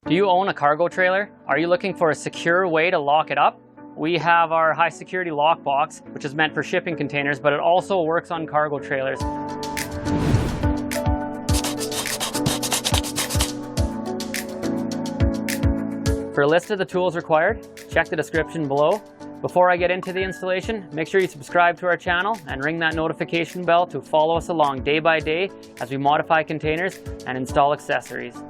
Do you own a cargo trailer? Are you looking for a secure way to lock it up? We have our high security lockbox, which is meant for shipping containers, but it also works on cargo trailers. For a list of the tools required, check the description below. Before I get into the installation, make sure you subscribe to our channel and ring that notification bell to follow us along day by day as we modify containers and install accessories.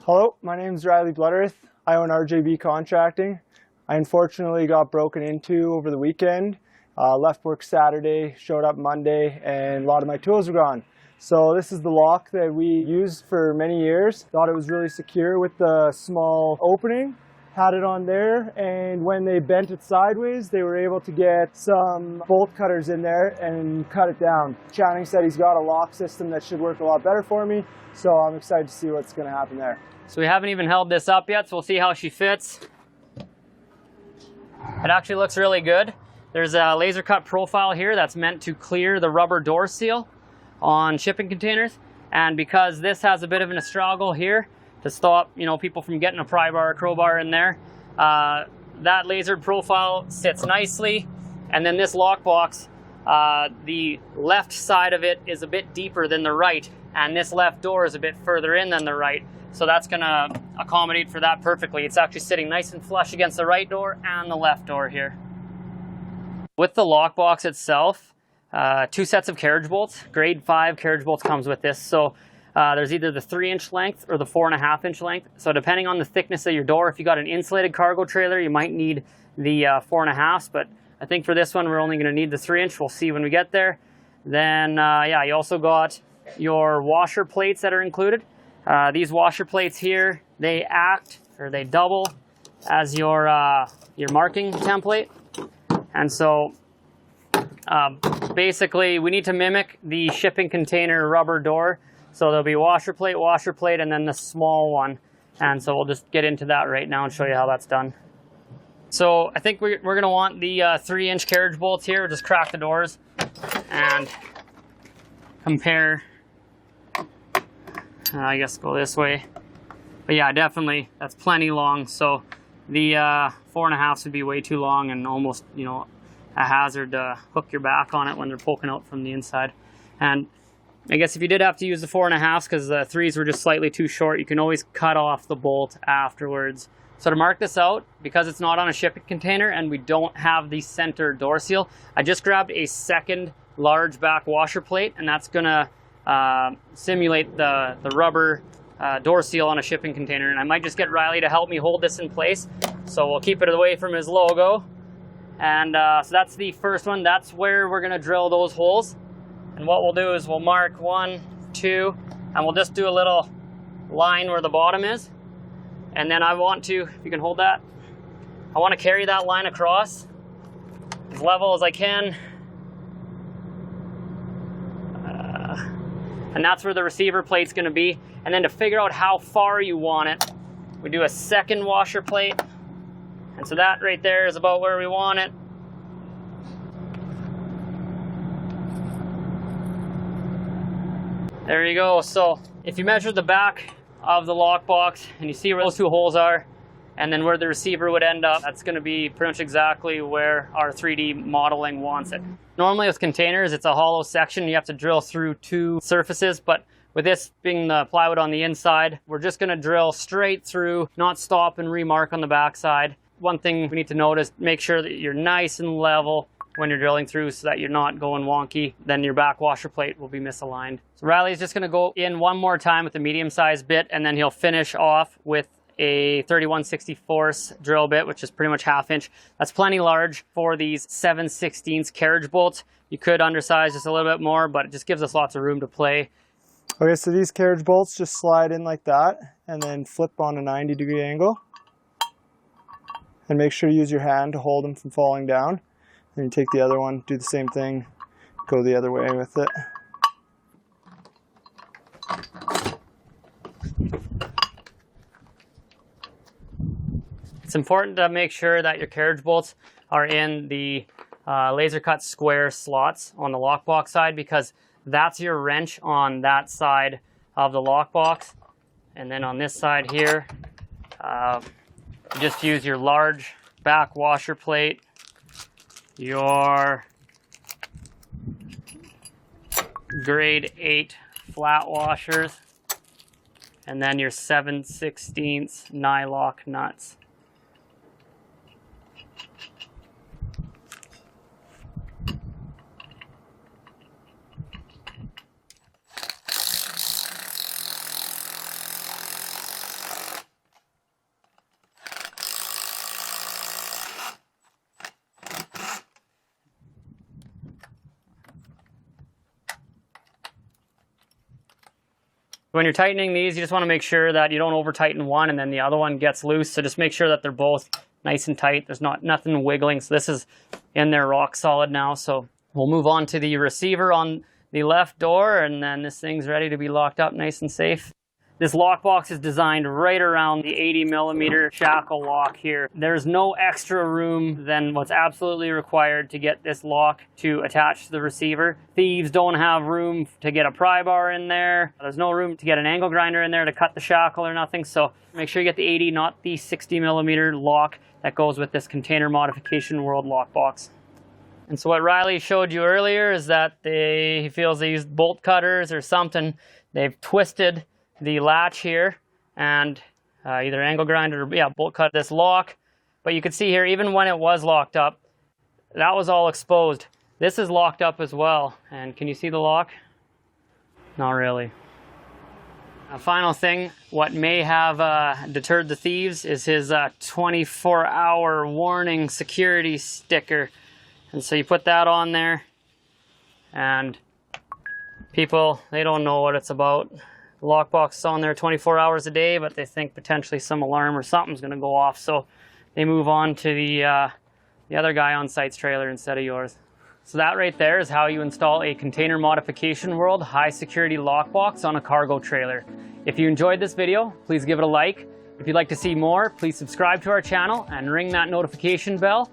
Hello, my name is Riley Bloodearth. I own RJB Contracting. I unfortunately got broken into over the weekend. Left work Saturday, showed up Monday, and a lot of my tools were gone. So this is the lock that we used for many years. Thought it was really secure with the small opening. Had it on there, and when they bent it sideways, they were able to get some bolt cutters in there and cut it down. Channing said he's got a lock system that should work a lot better for me, so I'm excited to see what's going to happen there. So we haven't even held this up yet, so we'll see how she fits. It actually looks really good. There's a laser cut profile here that's meant to clear the rubber door seal on shipping containers, and because this has a bit of an estragal here to stop, people from getting a pry bar or crowbar in there, that lasered profile sits nicely. And then this lockbox, the left side of it is a bit deeper than the right, and this left door is a bit further in than the right. So that's gonna accommodate for that perfectly. It's actually sitting nice and flush against the right door and the left door here. With the lockbox itself, 2 sets of carriage bolts. Grade 5 carriage bolts comes with this. So there's either the 3-inch length or the 4.5-inch length. So depending on the thickness of your door, if you got an insulated cargo trailer, you might need the 4.5s, but I think for this one, we're only gonna need the 3-inch. We'll see when we get there. Then, you also got your washer plates that are included. These washer plates here, they double as your marking template. And so basically we need to mimic the shipping container rubber door. So there'll be washer plate, and then the small one. And so we'll just get into that right now and show you how that's done. So I think we're gonna want the 3-inch carriage bolts here. We'll just crack the doors and compare. I guess go this way. But yeah, definitely, that's plenty long. So the 4.5s would be way too long and almost, a hazard to hook your back on it when they're poking out from the inside. And I guess if you did have to use the 4.5s because the 3s were just slightly too short, you can always cut off the bolt afterwards. So to mark this out, because it's not on a shipping container and we don't have the center door seal, I just grabbed a second large back washer plate, and that's gonna simulate the rubber door seal on a shipping container. And I might just get Riley to help me hold this in place, so we'll keep it away from his logo. And so that's the first one. That's where we're gonna drill those holes. And what we'll do is we'll mark 1, 2, and we'll just do a little line where the bottom is. And then I want to, if you can hold that, I want to carry that line across as level as I can. And that's where the receiver plate's going to be. And then to figure out how far you want it, we do a second washer plate. And so that right there is about where we want it. There you go. So if you measure the back of the lockbox and you see where those 2 holes are, and then where the receiver would end up, that's going to be pretty much exactly where our 3D modeling wants it. Normally with containers, it's a hollow section. You have to drill through 2 surfaces, but with this being the plywood on the inside, we're just going to drill straight through, not stop and remark on the back side. One thing we need to note is make sure that you're nice and level when you're drilling through so that you're not going wonky. Then your back washer plate will be misaligned. So Riley's just going to go in one more time with a medium-sized bit, and then he'll finish off with a 31/64 drill bit, which is pretty much 1/2 inch. That's plenty large for these 7/16 carriage bolts. You could undersize just a little bit more, but it just gives us lots of room to play. Okay, so these carriage bolts just slide in like that and then flip on a 90-degree angle. And make sure you use your hand to hold them from falling down. Then you take the other one, do the same thing, go the other way with it. It's important to make sure that your carriage bolts are in the laser cut square slots on the lockbox side, because that's your wrench on that side of the lockbox. And then on this side here, you just use your large back washer plate, your grade 8 flat washers, and then your 7/16 nylock nuts. When you're tightening these, you just want to make sure that you don't over tighten one and then the other one gets loose. So just make sure that they're both nice and tight. There's nothing wiggling. So this is in there rock solid now. So we'll move on to the receiver on the left door, and then this thing's ready to be locked up nice and safe. This lockbox is designed right around the 80mm shackle lock here. There's no extra room than what's absolutely required to get this lock to attach to the receiver. Thieves don't have room to get a pry bar in there. There's no room to get an angle grinder in there to cut the shackle or nothing. So make sure you get the 80, not the 60mm lock that goes with this Container Modification World lockbox. And so what Riley showed you earlier is that he feels they used bolt cutters or something. They've twisted the latch here and either angle grinder or bolt cut this lock. But you can see here, even when it was locked up, that was all exposed. This is locked up as well. And can you see the lock? Not really. A final thing, what may have deterred the thieves is his 24-hour warning security sticker. And so you put that on there, and people, they don't know what it's about. The lockbox is on there 24 hours a day, but they think potentially some alarm or something's going to go off. So they move on to the other guy on site's trailer instead of yours. So that right there is how you install a Container Modification World high security lockbox on a cargo trailer. If you enjoyed this video, please give it a like. If you'd like to see more, please subscribe to our channel and ring that notification bell